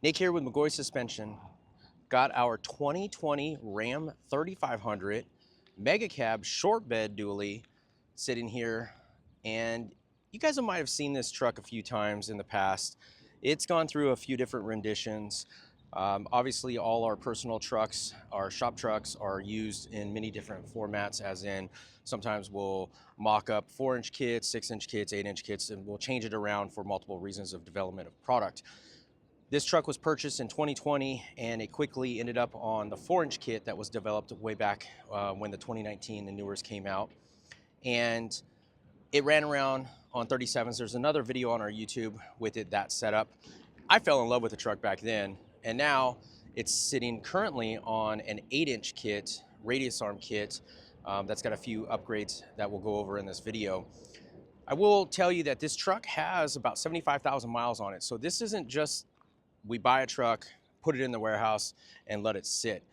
Nick here with McGaughys Suspension. Got our 2020 Ram 3500 Mega Cab short bed dually sitting here, and you guys might have seen this truck a few times in the past. It's gone through a few different renditions. Obviously, all our personal trucks, our shop trucks, are used in many different formats, as in sometimes we'll mock up 4-inch kits, 6-inch kits, 8-inch kits, and we'll change it around for multiple reasons of development of product. This truck was purchased in 2020, and it quickly ended up on the 4-inch kit that was developed way back when the 2019 and newers came out. And it ran around on 37s. There's another video on our YouTube with it, that setup. I fell in love with the truck back then, and now it's sitting currently on an 8-inch kit, radius arm kit, that's got a few upgrades that we'll go over in this video. I will tell you that this truck has about 75,000 miles on it. So this isn't just we buy a truck, put it in the warehouse, and let it sit.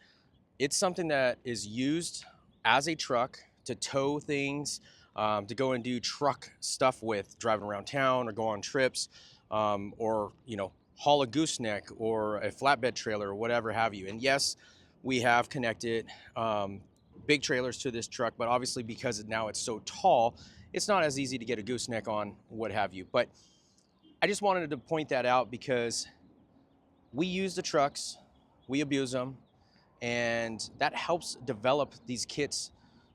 It's something that is used as a truck to tow things, to go and do truck stuff with, driving around town or go on trips, or haul a gooseneck or a flatbed trailer or whatever have you. And yes, we have connected big trailers to this truck, but obviously because now it's so tall, it's not as easy to get a gooseneck on, what have you. But I just wanted to point that out because we use the trucks, we abuse them, and that helps develop these kits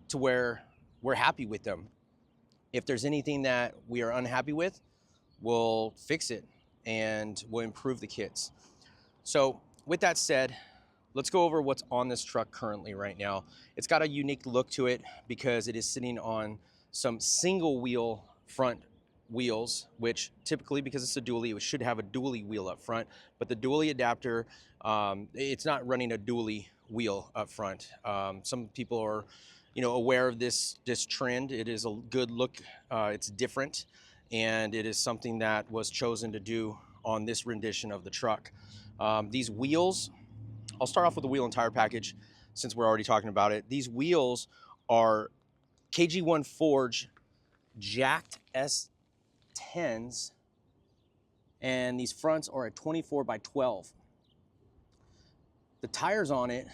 to where we're happy with them. If there's anything that we are unhappy with, we'll fix it and we'll improve the kits. So with that said, let's go over what's on this truck currently right now. It's got a unique look to it because it is sitting on some single wheel front wheels, which typically, because it's a dually, it should have a dually wheel up front, but the dually adapter, it's not running a dually wheel up front. Some people are aware of this trend. It is a good look. It's different, and it is something that was chosen to do on this rendition of the truck. These wheels, I'll start off with the wheel and tire package since we're already talking about it. These wheels are KG1 Forge jacked S10s, and these fronts are at 24 by 12. The tires on it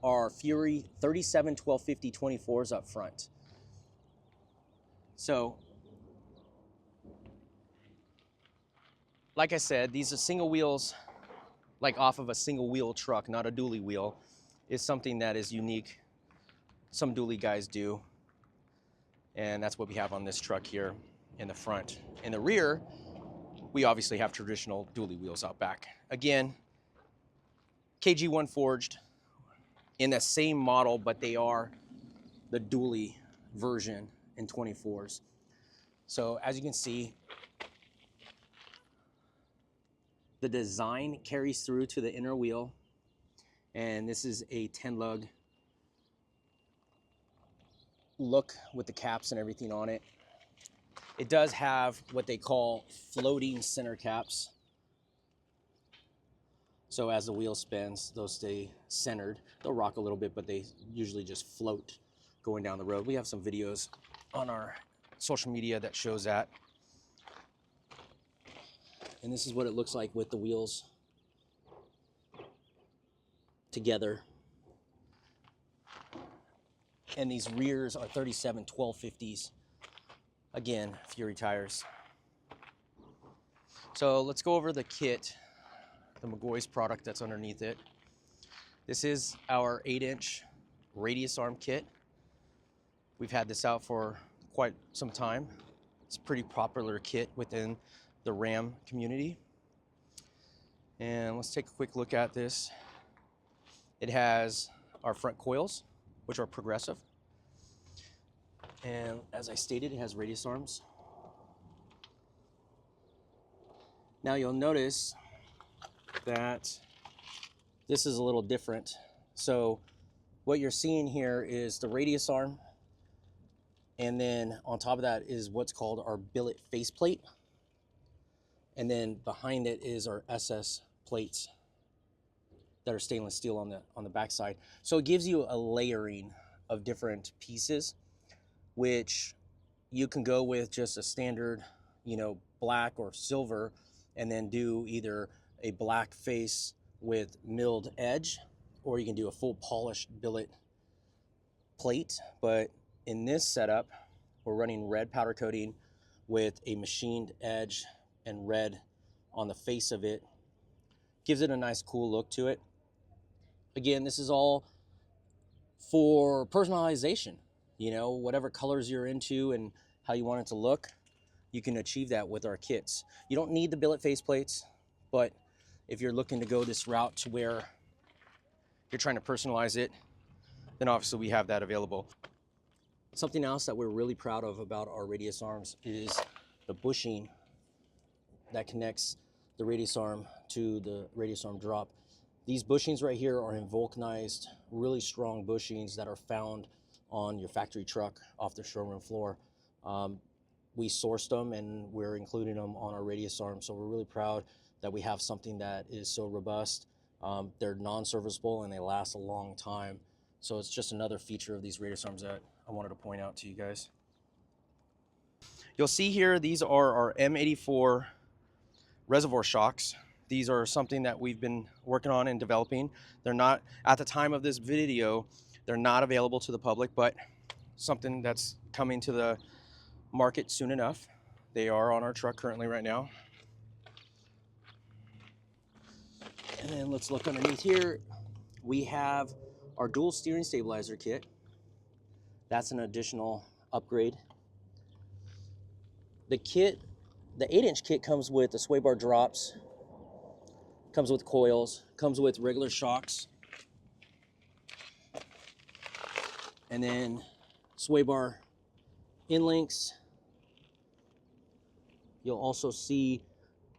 are Fury 37 1250 24s up front. So, like I said, these are single wheels, like off of a single wheel truck, not a dually wheel, is something that is unique. Some dually guys do, and that's what we have on this truck here in the front. In the rear, we obviously have traditional dually wheels out back. Again, KG1 forged in the same model, but they are the dually version in 24s. So as you can see, the design carries through to the inner wheel, and this is a 10-lug look with the caps and everything on it. It does have what they call floating center caps. So as the wheel spins, they'll stay centered. They'll rock a little bit, but they usually just float going down the road. We have some videos on our social media that shows that. And this is what it looks like with the wheels together. And these rears are 37 1250s. Again, Fury tires. So let's go over the kit, the McGaughys product that's underneath it. This is our 8-inch radius arm kit. We've had this out for quite some time. It's a pretty popular kit within the Ram community. And let's take a quick look at this. It has our front coils, which are progressive. And as I stated, it has radius arms. Now you'll notice that this is a little different. So what you're seeing here is the radius arm, and then on top of that is what's called our billet faceplate, and then behind it is our SS plates that are stainless steel on the backside. So it gives you a layering of different pieces, which you can go with just a standard, black or silver, and then do either a black face with milled edge, or you can do a full polished billet plate. But in this setup, we're running red powder coating with a machined edge and red on the face of it. Gives it a nice cool look to it. Again, this is all for personalization. You know, whatever colors you're into and how you want it to look, you can achieve that with our kits. You don't need the billet faceplates, but if you're looking to go this route to where you're trying to personalize it, then obviously we have that available. Something else that we're really proud of about our radius arms is the bushing that connects the radius arm to the radius arm drop. These bushings right here are in vulcanized, really strong bushings that are found on your factory truck off the showroom floor. We sourced them and we're including them on our radius arm, so we're really proud that we have something that is so robust. They're non-serviceable and they last a long time. So it's just another feature of these radius arms that I wanted to point out to you guys. You'll see here, these are our M84 reservoir shocks. These are something that we've been working on and developing. They're not, at the time of this video, they're not available to the public, but something that's coming to the market soon enough. They are on our truck currently right now. And then let's look underneath here. We have our dual steering stabilizer kit. That's an additional upgrade. The kit, the 8-inch kit comes with the sway bar drops, comes with coils, comes with regular shocks, and then sway bar in links. You'll also see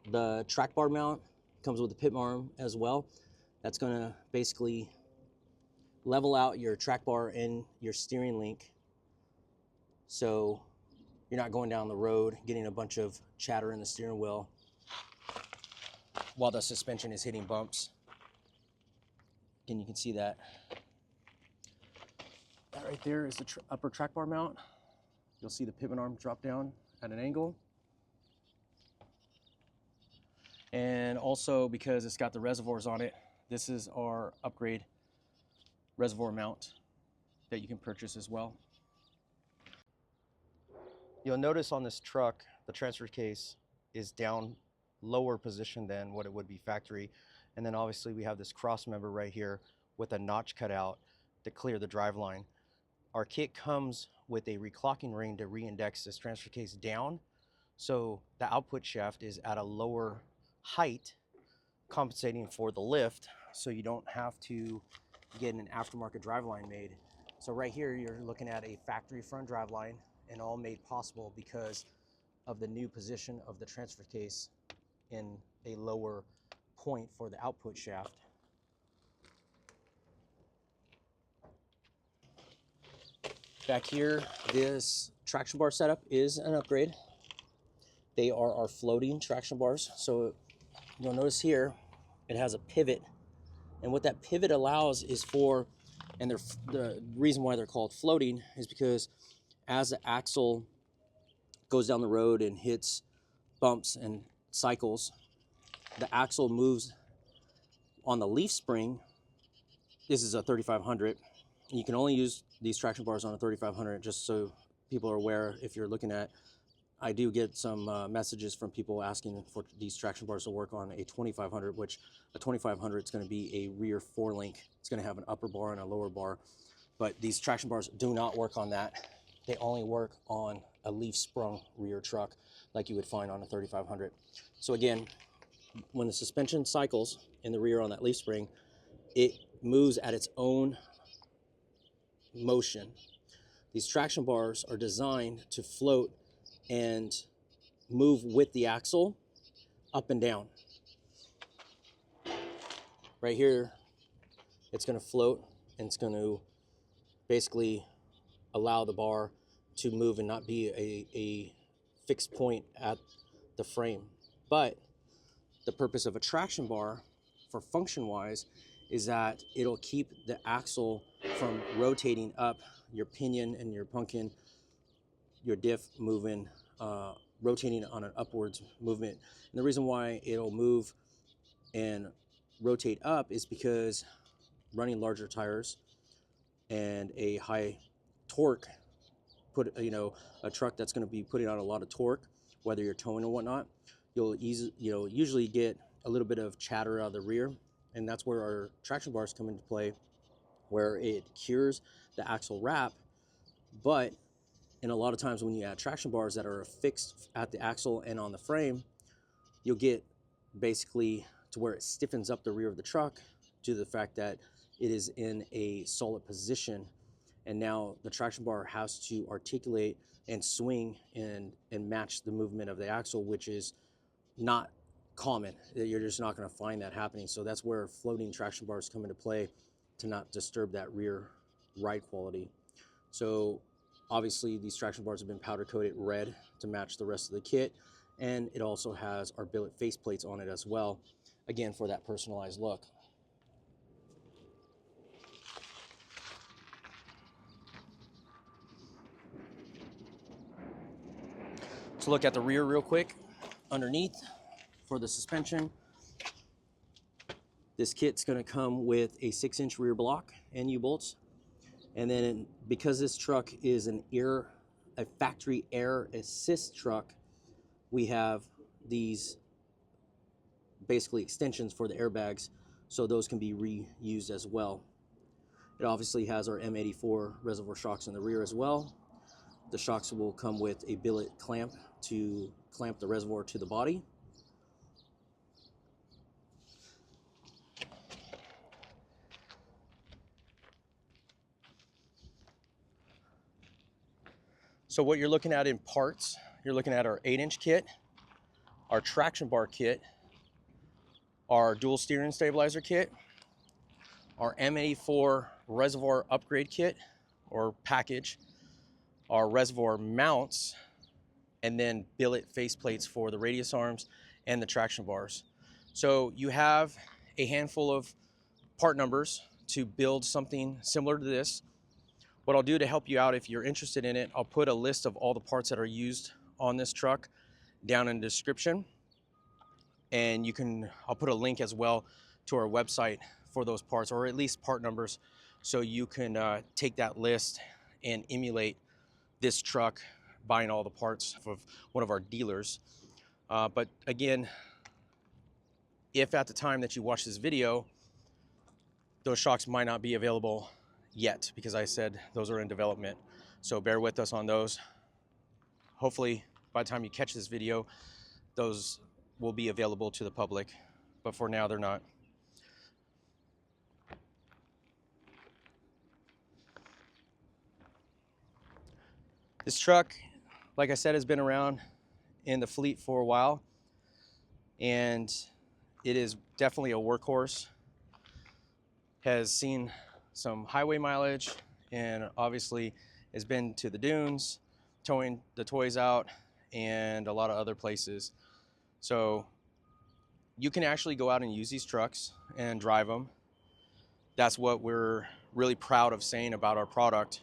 the track bar mount comes with the pit arm as well. That's going to basically level out your track bar and your steering link, so you're not going down the road getting a bunch of chatter in the steering wheel while the suspension is hitting bumps. And you can see that. That right there is the upper track bar mount. You'll see the pivot arm drop down at an angle. And also, because it's got the reservoirs on it, this is our upgrade reservoir mount that you can purchase as well. You'll notice on this truck, the transfer case is down lower position than what it would be factory. And then obviously we have this cross member right here with a notch cut out to clear the drive line. Our kit comes with a reclocking ring to re-index this transfer case down, so the output shaft is at a lower height, compensating for the lift, so you don't have to get an aftermarket driveline made. So right here you're looking at a factory front driveline, and all made possible because of the new position of the transfer case in a lower point for the output shaft. Back here, this traction bar setup is an upgrade. They are our floating traction bars. So you'll notice here, it has a pivot. And what that pivot allows is for, and the reason why they're called floating is because as the axle goes down the road and hits bumps and cycles, the axle moves on the leaf spring. This is a 3500. You can only use these traction bars on a 3500, just so people are aware. If you're looking at, I do get some messages from people asking for these traction bars to work on a 2500, which a 2500 is going to be a rear 4-link. It's going to have an upper bar and a lower bar, but these traction bars do not work on that. They only work on a leaf sprung rear truck like you would find on a 3500. So again, when the suspension cycles in the rear on that leaf spring, it moves at its own motion. These traction bars are designed to float and move with the axle up and down. Right here, it's going to float, and it's going to basically allow the bar to move and not be a fixed point at the frame. But the purpose of a traction bar, for function-wise, is that it'll keep the axle from rotating up, your pinion and your pumpkin, your diff moving, rotating on an upwards movement. And the reason why it'll move and rotate up is because running larger tires and a high torque, a truck that's going to be putting out a lot of torque, whether you're towing or whatnot, you'll usually get a little bit of chatter out of the rear, and that's where our traction bars come into play, where it cures the axle wrap. But and a lot of times when you add traction bars that are affixed at the axle and on the frame, you'll get basically to where it stiffens up the rear of the truck due to the fact that it is in a solid position, and now the traction bar has to articulate and swing and match the movement of the axle, which is not common. You're just not going to find that happening. So that's where floating traction bars come into play to not disturb that rear ride quality. So obviously these traction bars have been powder coated red to match the rest of the kit, and it also has our billet face plates on it as well, again for that personalized look. Let's look at the rear real quick. Underneath, for the suspension, this kit's going to come with a 6-inch rear block and U-bolts. And then because this truck is a factory air assist truck, we have these basically extensions for the airbags, so those can be reused as well. It obviously has our M84 reservoir shocks in the rear as well. The shocks will come with a billet clamp to clamp the reservoir to the body. So what you're looking at in parts, you're looking at our 8-inch kit, our traction bar kit, our dual steering stabilizer kit, our M84 reservoir upgrade kit or package, our reservoir mounts, and then billet face plates for the radius arms and the traction bars. So you have a handful of part numbers to build something similar to this. What I'll do to help you out, if you're interested in it, I'll put a list of all the parts that are used on this truck down in the description. And I'll put a link as well to our website for those parts, or at least part numbers, so you can take that list and emulate this truck buying all the parts of one of our dealers. But again, if at the time that you watch this video, those shocks might not be available yet, because I said those are in development. So bear with us on those. Hopefully by the time you catch this video, those will be available to the public, but for now they're not. This truck, like I said, has been around in the fleet for a while, and it is definitely a workhorse. Has seen some highway mileage, and obviously has been to the dunes, towing the toys out, and a lot of other places. So you can actually go out and use these trucks and drive them. That's what we're really proud of saying about our product.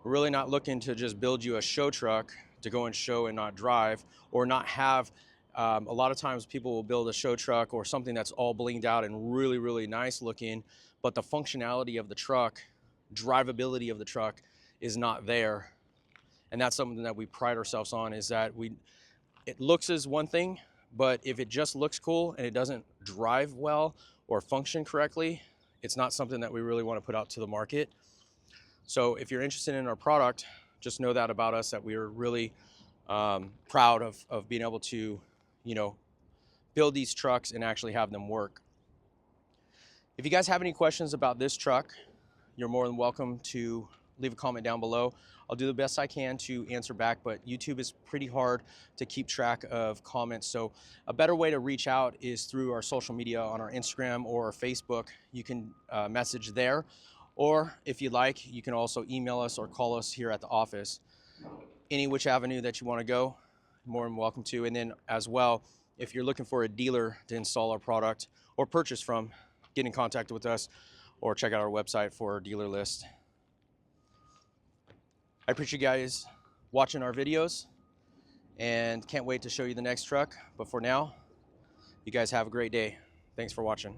We're really not looking to just build you a show truck to go and show and not drive, or not have, a lot of times people will build a show truck or something that's all blinged out and really, really nice looking, but the functionality of the truck, drivability of the truck is not there. And that's something that we pride ourselves on, is that it looks as one thing, but if it just looks cool and it doesn't drive well or function correctly, it's not something that we really want to put out to the market. So if you're interested in our product, just know that about us, that we are really proud of being able to, build these trucks and actually have them work. If you guys have any questions about this truck, you're more than welcome to leave a comment down below. I'll do the best I can to answer back, but YouTube is pretty hard to keep track of comments. So a better way to reach out is through our social media on our Instagram or our Facebook. You can message there, or if you'd like, you can also email us or call us here at the office. Any which avenue that you want to go, more than welcome to. And then as well, if you're looking for a dealer to install our product or purchase from, get in contact with us or check out our website for our dealer list. I appreciate you guys watching our videos and can't wait to show you the next truck. But for now, you guys have a great day. Thanks for watching.